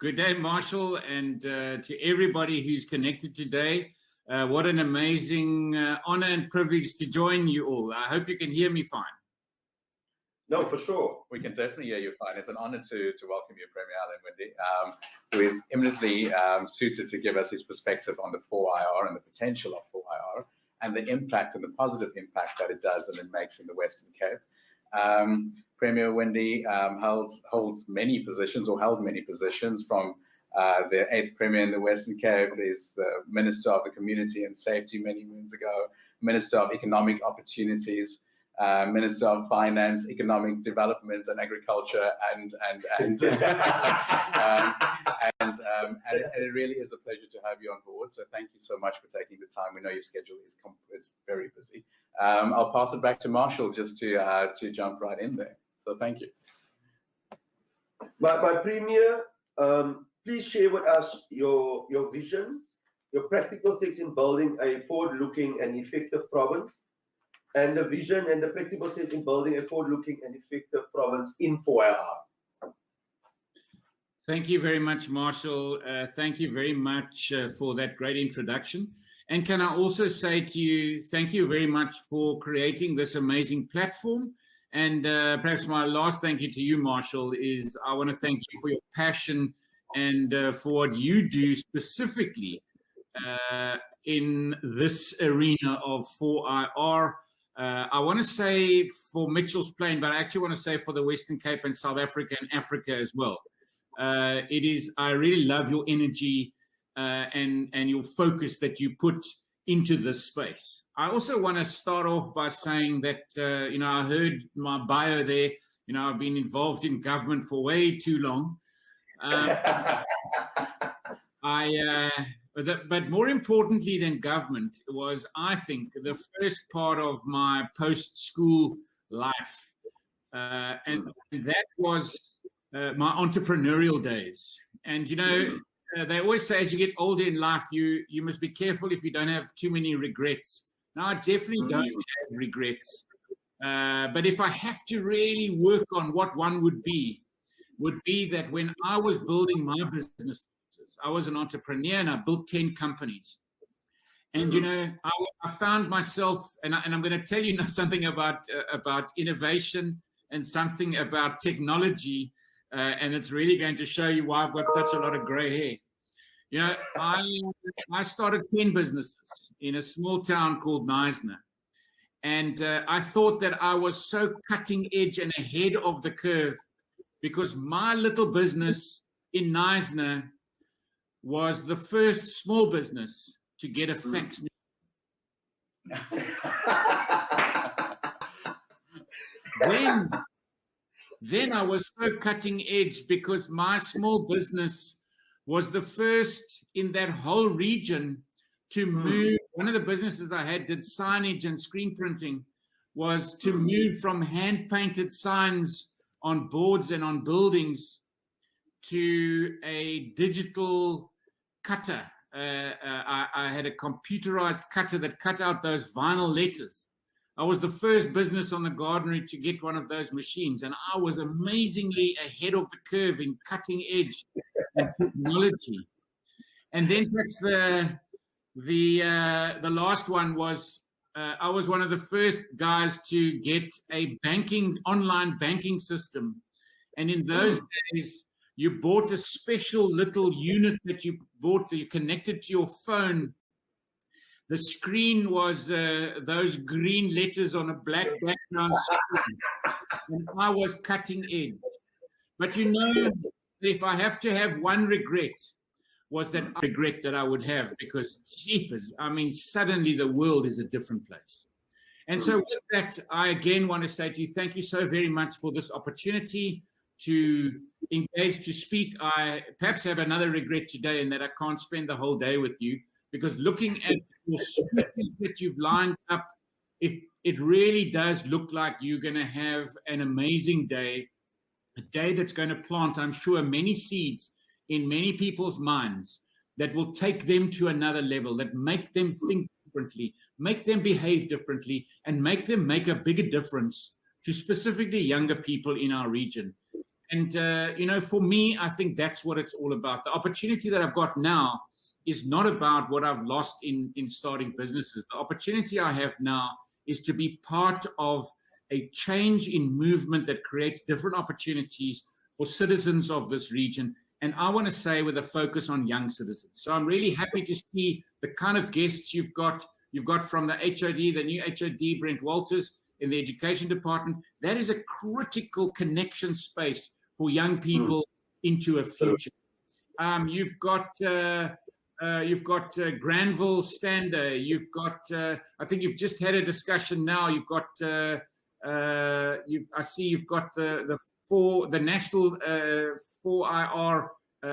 Good day, Marshall, and to everybody who's connected today. What an amazing honor and privilege to join you all. I hope you can hear me fine. No, for sure. We can definitely hear you fine. It's an honor to welcome you, Premier Alan Winde, who is eminently suited to give us his perspective on the 4IR and the potential of 4IR and the impact and the positive impact that it does and it makes in the Western Cape. Premier Winde holds many positions, or held many positions, from the 8th Premier in the Western Cape. He's the Minister of the Community and Safety many moons ago, Minister of Economic Opportunities, Minister of Finance, Economic Development and Agriculture, and it really is a pleasure to have you on board. So thank you so much for taking the time. We know your schedule is very busy. I'll pass it back to Marshall just to jump right in there. So thank you. My Premier, please share with us your vision, your practical steps in building a forward-looking and effective province, and the vision and the practical steps in building a forward-looking and effective province in 4IR. Thank you very much, Marshall. Thank you very much for that great introduction. And can I also say to you, thank you very much for creating this amazing platform. And perhaps my last thank you to you, Marshall, is I want to thank you for your passion and for what you do specifically in this arena of 4IR. I want to say for Mitchell's Plain, but I actually want to say for the Western Cape and South Africa and Africa as well. I really love your energy and your focus that you put into this space. I also want to start off by saying that, I heard my bio there, I've been involved in government for way too long. But more importantly than government was, I think, the first part of my post-school life. And that was my entrepreneurial days. And, they always say as you get older in life, you must be careful if you don't have too many regrets. Now, I definitely don't have regrets. But if I have to really work on what one would be that when I was building my businesses, I was an entrepreneur and I built 10 companies. And, I found myself, and I'm going to tell you now something about innovation and something about technology. And it's really going to show you why I've got such a lot of gray hair. I started 10 businesses in a small town called Knysna. And I thought that I was so cutting edge and ahead of the curve because my little business in Knysna was the first small business to get a fax machine. Then I was so cutting edge because my small business was the first in that whole region to move. One of the businesses I had did signage and screen printing, was to move from hand-painted signs on boards and on buildings to a digital cutter. I had a computerized cutter that cut out those vinyl letters. I was the first business on the Gardenery to get one of those machines, and I was amazingly ahead of the curve in cutting edge and technology. And then perhaps the last one was I was one of the first guys to get a online banking system. And in those days, you bought a special little unit that you connected to your phone. The screen was those green letters on a black background screen. And I was cutting edge. But if I have to have one regret, was that regret that I would have, because jeepers, suddenly the world is a different place. And so with that, I again want to say to you, thank you so very much for this opportunity to engage, to speak. I perhaps have another regret today in that I can't spend the whole day with you, because looking at the speakers that you've lined up, it really does look like you're going to have an amazing day, a day that's going to plant, I'm sure, many seeds in many people's minds that will take them to another level, that make them think differently, make them behave differently, and make them make a bigger difference to specifically younger people in our region. And, for me, I think that's what it's all about. The opportunity that I've got now is not about what I've lost in starting businesses. The opportunity I have now is to be part of a change in movement that creates different opportunities for citizens of this region. And I want to say with a focus on young citizens. So I'm really happy to see the kind of guests you've got. You've got from the HOD, the new HOD, Brent Walters, in the education department. That is a critical connection space for young people into a future. You've got Granville Stander. You've got, I think you've just had a discussion now. You've got, I see you've got the National 4IR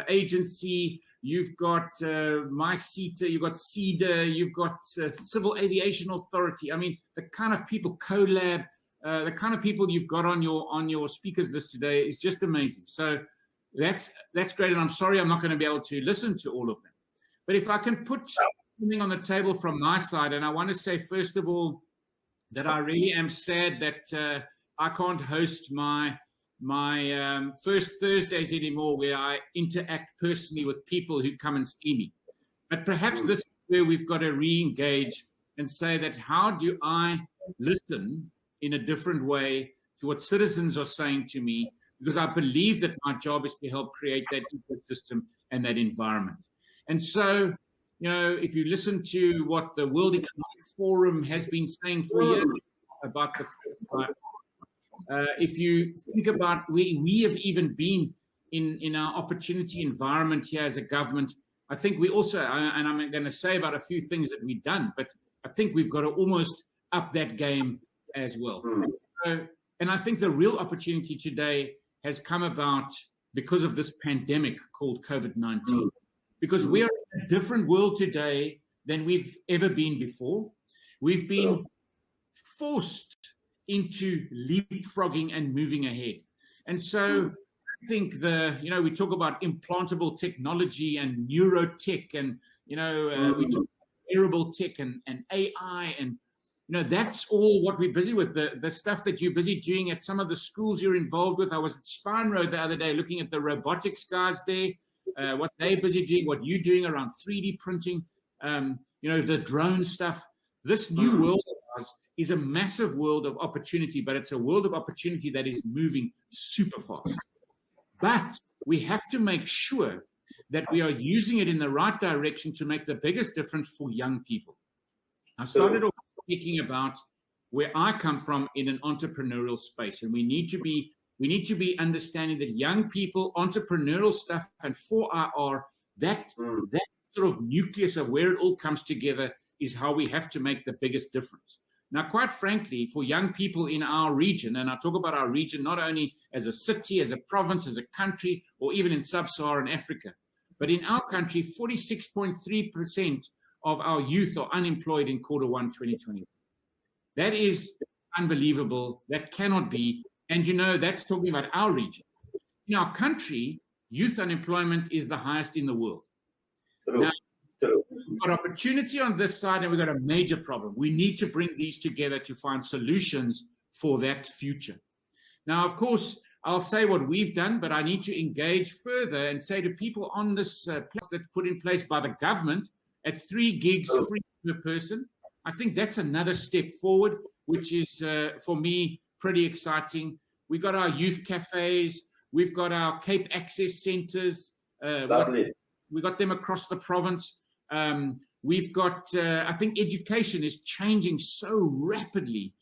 agency. You've got MyCETA, you've got CEDA, you've got Civil Aviation Authority. I mean, the kind of people, CoLab, the kind of people you've got on your speakers list today is just amazing. So that's great. And I'm sorry I'm not going to be able to listen to all of them. But if I can put something on the table from my side, and I want to say, first of all, that I really am sad that I can't host my first Thursdays anymore, where I interact personally with people who come and see me. But perhaps this is where we've got to re-engage and say that how do I listen in a different way to what citizens are saying to me, because I believe that my job is to help create that ecosystem and that environment. And so, if you listen to what the World Economic Forum has been saying for years about the if you think about we have even been in our opportunity environment here as a government, I think we also, and I'm going to say about a few things that we've done, but I think we've got to almost up that game as well. And I think the real opportunity today has come about because of this pandemic called COVID-19, because we are in a different world today than we've ever been before. We've been forced into leapfrogging and moving ahead. And so I think we talk about implantable technology and neurotech and, we talk about wearable tech and AI and, that's all what we're busy with. The stuff that you're busy doing at some of the schools you're involved with. I was at Spine Road the other day looking at the robotics guys there, what they're busy doing, what you're doing around 3D printing, the drone stuff. This new world of ours is a massive world of opportunity, but it's a world of opportunity that is moving super fast. But we have to make sure that we are using it in the right direction to make the biggest difference for young people. I started off speaking about where I come from in an entrepreneurial space, and we need to be understanding that young people, entrepreneurial stuff, and 4IR, that sort of nucleus of where it all comes together is how we have to make the biggest difference. Now, quite frankly, for young people in our region, and I talk about our region not only as a city, as a province, as a country, or even in sub-Saharan Africa, but in our country, 46.3% of our youth are unemployed in Q1 2020. That is unbelievable. That cannot be. And that's talking about our region. In our country, youth unemployment is the highest in the world. Now, we've got opportunity on this side, and we've got a major problem. We need to bring these together to find solutions for that future. Now, of course, I'll say what we've done, but I need to engage further and say to people on this place that's put in place by the government at 3 gigs free per person, I think that's another step forward, which is, for me, pretty exciting. We've got our youth cafes. We've got our Cape Access Centers. We've got them across the province. We've got, I think education is changing so rapidly.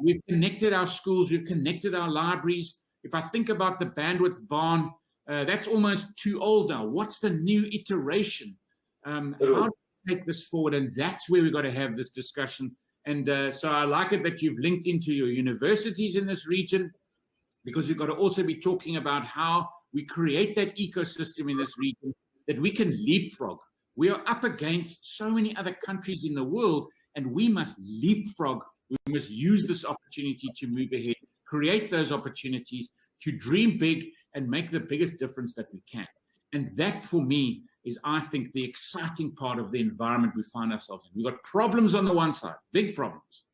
We've connected our schools. We've connected our libraries. If I think about the bandwidth barn, that's almost too old now. What's the new iteration? How do we take this forward? And that's where we've got to have this discussion. And so I like it that you've linked into your universities in this region, because we've got to also be talking about how we create that ecosystem in this region that we can leapfrog. We are up against so many other countries in the world, and we must leapfrog. We must use this opportunity to move ahead, create those opportunities, to dream big and make the biggest difference that we can. And that, for me, is, I think, the exciting part of the environment we find ourselves in. We've got problems on the one side, big problems,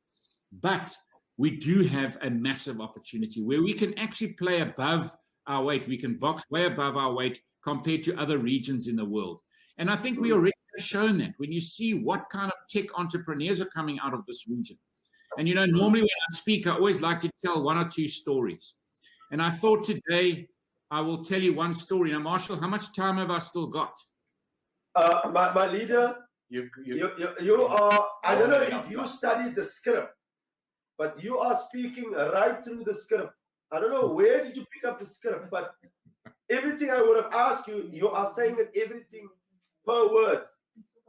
but we do have a massive opportunity where we can actually play above our weight. We can box way above our weight compared to other regions in the world. And I think we already have shown that when you see what kind of tech entrepreneurs are coming out of this region. And, normally when I speak, I always like to tell one or two stories. And I thought today I will tell you one story. Now, Marshall, how much time have I still got? My leader, you are, I don't know if you studied the script, but you are speaking right through the script. I don't know where did you pick up the script, but everything I would have asked you, you are saying it everything per words.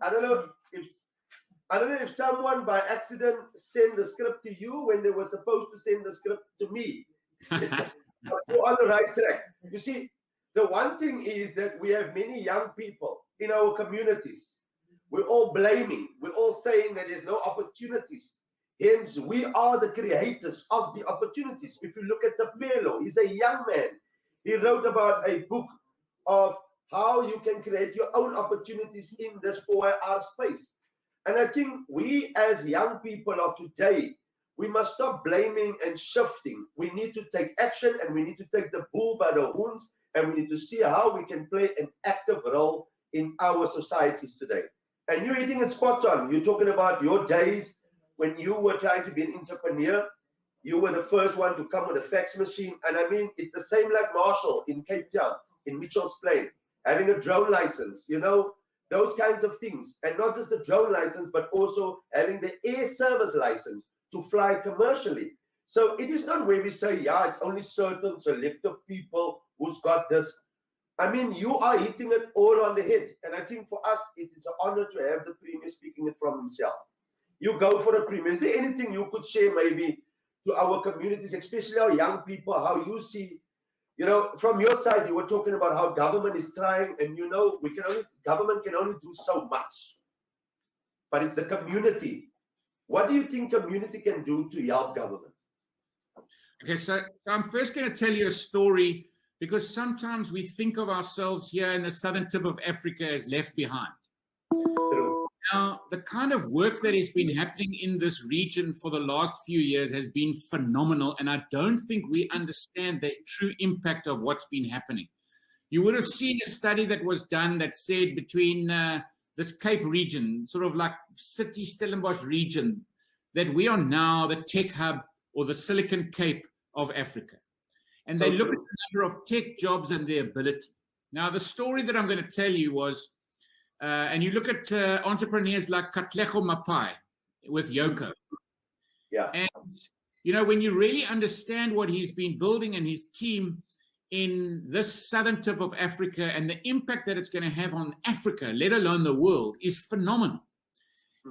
I don't know if someone by accident sent the script to you when they were supposed to send the script to me. But you're on the right track. You see, the one thing is that we have many young people in our communities. We're all blaming. We're all saying that there's no opportunities. Hence, we are the creators of the opportunities. If you look at Tapelo, he's a young man. He wrote about a book of how you can create your own opportunities in this 4IR space. And I think we as young people of today, we must stop blaming and shifting. We need to take action, and we need to take the bull by the horns, and we need to see how we can play an active role in our societies today. And you're hitting it spot on. You're talking about your days when you were trying to be an entrepreneur. You were the first one to come with a fax machine. And I mean, it's the same like Marshall in Cape Town, in Mitchell's Plain, having a drone license, those kinds of things. And not just the drone license, but also having the air service license to fly commercially. So it is not where we say, yeah, it's only certain selective people who's got this. I mean, you are hitting it all on the head. And I think for us, it is an honor to have the Premier speaking it from himself. You go for the Premier. Is there anything you could share maybe to our communities, especially our young people, how you see, from your side, you were talking about how government is trying, and government can only do so much. But it's the community. What do you think community can do to help government? Okay, so I'm first going to tell you a story, because sometimes we think of ourselves here in the southern tip of Africa as left behind. True. Now, the kind of work that has been happening in this region for the last few years has been phenomenal, and I don't think we understand the true impact of what's been happening. You would have seen a study that was done that said between this Cape region, sort of like City Stellenbosch region, that we are now the tech hub or the Silicon Cape of Africa. And they look at the number of tech jobs and their ability. Now, the story that I'm going to tell you was, and you look at entrepreneurs like Katlego Mapai with Yoko. Yeah. And, when you really understand what he's been building and his team in this southern tip of Africa and the impact that it's going to have on Africa, let alone the world, is phenomenal.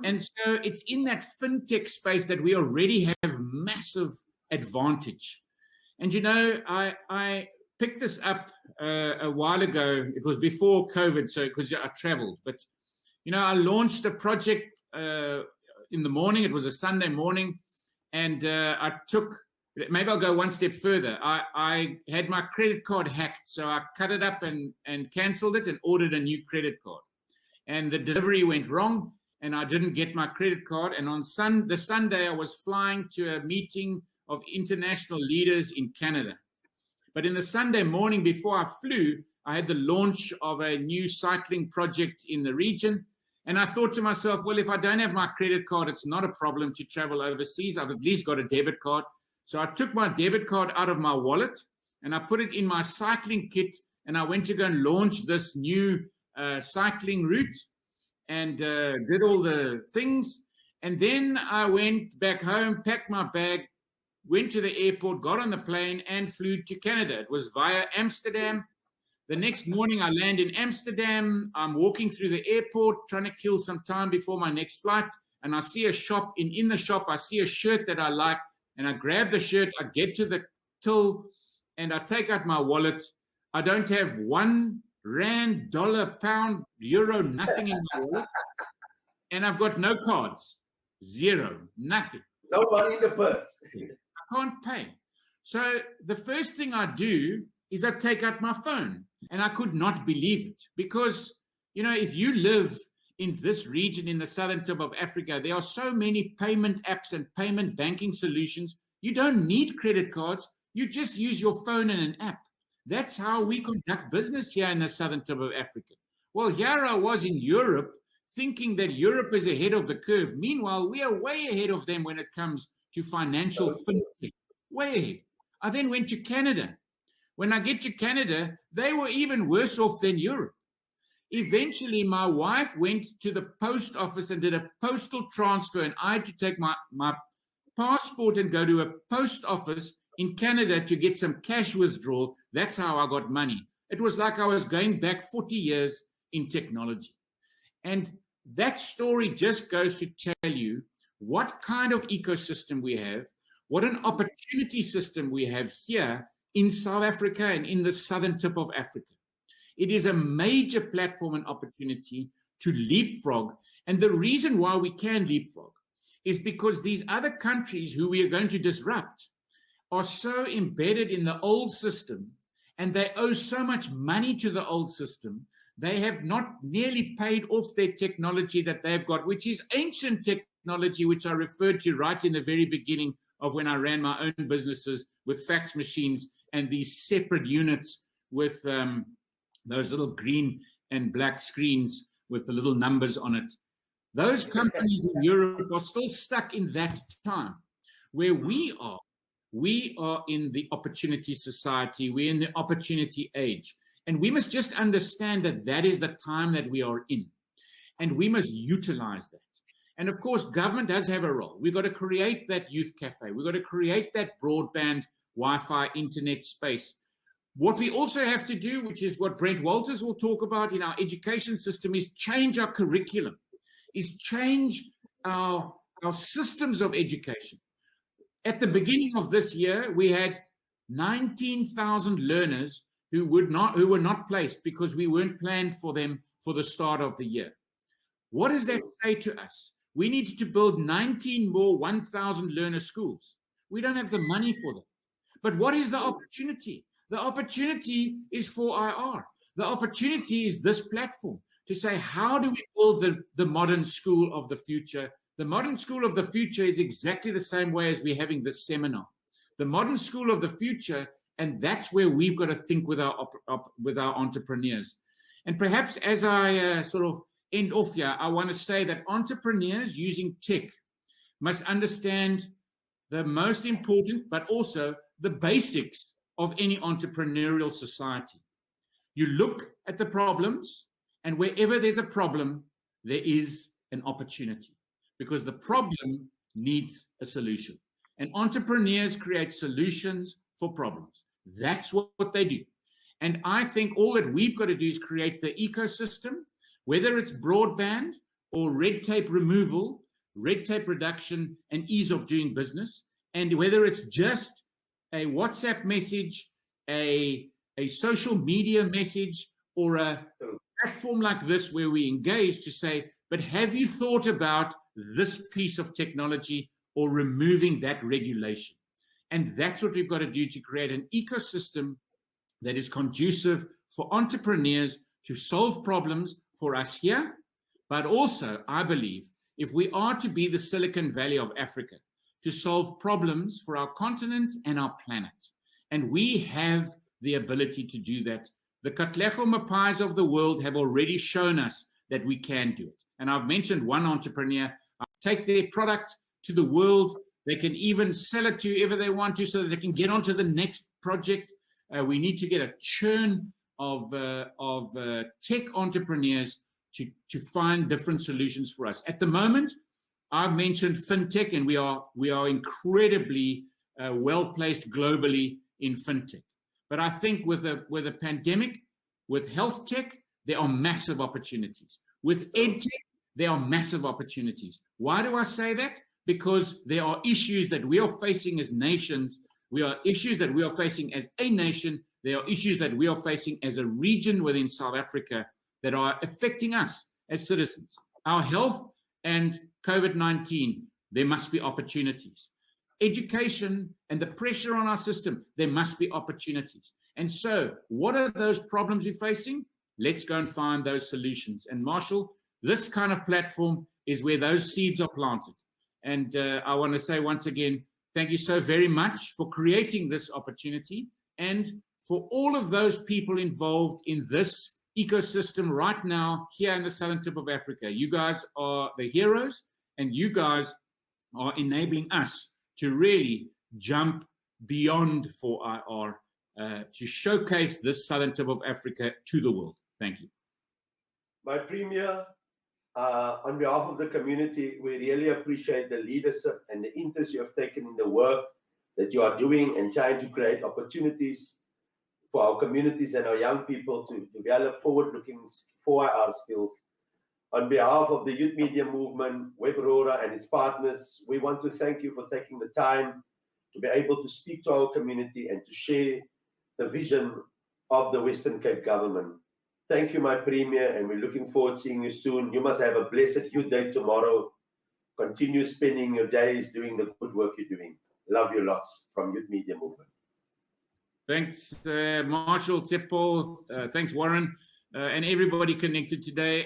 And so it's in that fintech space that we already have massive advantage. And, I picked this up a while ago. It was before COVID, so because I traveled. But, I launched a project in the morning. It was a Sunday morning. And maybe I'll go one step further. I had my credit card hacked. So I cut it up and canceled it and ordered a new credit card. And the delivery went wrong, and I didn't get my credit card. And on the Sunday, I was flying to a meeting of international leaders in Canada. But in the Sunday morning before I flew, I had the launch of a new cycling project in the region. And I thought to myself, well, if I don't have my credit card, it's not a problem to travel overseas. I've at least got a debit card. So I took my debit card out of my wallet and I put it in my cycling kit. And I went to go and launch this new cycling route and did all the things. And then I went back home, packed my bag, went to the airport, got on the plane, and flew to Canada. It was via Amsterdam. The next morning, I land in Amsterdam. I'm walking through the airport, trying to kill some time before my next flight. And I see a shop. In the shop, I see a shirt that I like. And I grab the shirt. I get to the till, and I take out my wallet. I don't have $1, dollar, pound, euro, nothing in my wallet. And I've got no cards. Zero. Nothing. No money in the purse. I can't pay. So the first thing I do is I take out my phone, and I could not believe it because, if you live in this region in the southern tip of Africa, there are so many payment apps and payment banking solutions. You don't need credit cards. You just use your phone and an app. That's how we conduct business here in the southern tip of Africa. Well, here I was in Europe thinking that Europe is ahead of the curve. Meanwhile, we are way ahead of them when it comes to financial fintech. Way ahead. I then went to Canada. When I get to Canada, they were even worse off than Europe. Eventually, my wife went to the post office and did a postal transfer, and I had to take my passport and go to a post office in Canada to get some cash withdrawal. That's how I got money. It was like I was going back 40 years in technology. And that story just goes to tell you what kind of ecosystem we have, what an opportunity system we have here in South Africa and in the southern tip of Africa. It is a major platform and opportunity to leapfrog. And the reason why we can leapfrog is because these other countries who we are going to disrupt are so embedded in the old system, and they owe so much money to the old system. They have not nearly paid off their technology that they've got, which is ancient technology, which I referred to right in the very beginning of when I ran my own businesses with fax machines and these separate units with those little green and black screens with the little numbers on it. Those companies in Europe are still stuck in that time. Where we are in the opportunity society, we're in the opportunity age. And we must just understand that that is the time that we are in. And we must utilize that. And of course, government does have a role. We've got to create that youth cafe. We've got to create that broadband Wi-Fi internet space. What we also have to do, which is what Brent Walters will talk about in our education system, is change our curriculum, is change our systems of education. At the beginning of this year, we had 19,000 learners who were not placed because we weren't planned for them for the start of the year. What does that say to us? We need to build 19 more 1,000 learner schools. We don't have the money for them. But what is the opportunity? The opportunity is for IR. The opportunity is this platform to say, how do we build the modern school of the future? The modern school of the future is exactly the same way as we're having this seminar. The modern school of the future, and that's where we've got to think with our entrepreneurs. And perhaps as I sort of end off here, I want to say that entrepreneurs using tech must understand the most important, but also the basics of any entrepreneurial society. You look at the problems, and wherever there's a problem, there is an opportunity, because the problem needs a solution. And entrepreneurs create solutions for problems. That's what they do. And I think all that we've got to do is create the ecosystem, whether it's broadband or red tape removal, red tape reduction, and ease of doing business, and whether it's just a WhatsApp message, a social media message, or a platform like this where we engage to say, but have you thought about this piece of technology or removing that regulation? And that's what we've got to do to create an ecosystem that is conducive for entrepreneurs to solve problems for us here. But also, I believe, if we are to be the Silicon Valley of Africa, to solve problems for our continent and our planet. And we have the ability to do that. The Katlego Mapais of the world have already shown us that we can do it. And I've mentioned one entrepreneur, take their product to the world. They can even sell it to whoever they want to so that they can get onto the next project. We need to get a churn of tech entrepreneurs to find different solutions for us. At the moment, I've mentioned fintech, and we are incredibly well placed globally in fintech. But I think with a pandemic, with health tech, there are massive opportunities. With ed tech, there are massive opportunities. Why do I say that? Because there are issues that we are facing as nations. There are issues that we are facing as a nation. There are issues that we are facing as a region within South Africa that are affecting us as citizens. Our health and COVID-19, there must be opportunities. Education and the pressure on our system, there must be opportunities. And so, what are those problems we're facing? Let's go and find those solutions. And Marshall, this kind of platform is where those seeds are planted. And I want to say once again, thank you so very much for creating this opportunity and for all of those people involved in this ecosystem right now here in the southern tip of Africa. You guys are the heroes, and you guys are enabling us to really jump beyond 4IR to showcase this southern tip of Africa to the world. Thank you. My Premier, on behalf of the community, we really appreciate the leadership and the interest you have taken in the work that you are doing and trying to create opportunities for our communities and our young people to develop forward-looking 4IR skills. On behalf of the Youth Media Movement, Web Aurora and its partners, we want to thank you for taking the time to be able to speak to our community and to share the vision of the Western Cape government. Thank you, my Premier, and we're looking forward to seeing you soon. You must have a blessed Youth Day tomorrow. Continue spending your days doing the good work you're doing. Love you lots from Youth Media Movement. Thanks, Marshall, Tsepo. Thanks, Warren, and everybody connected today.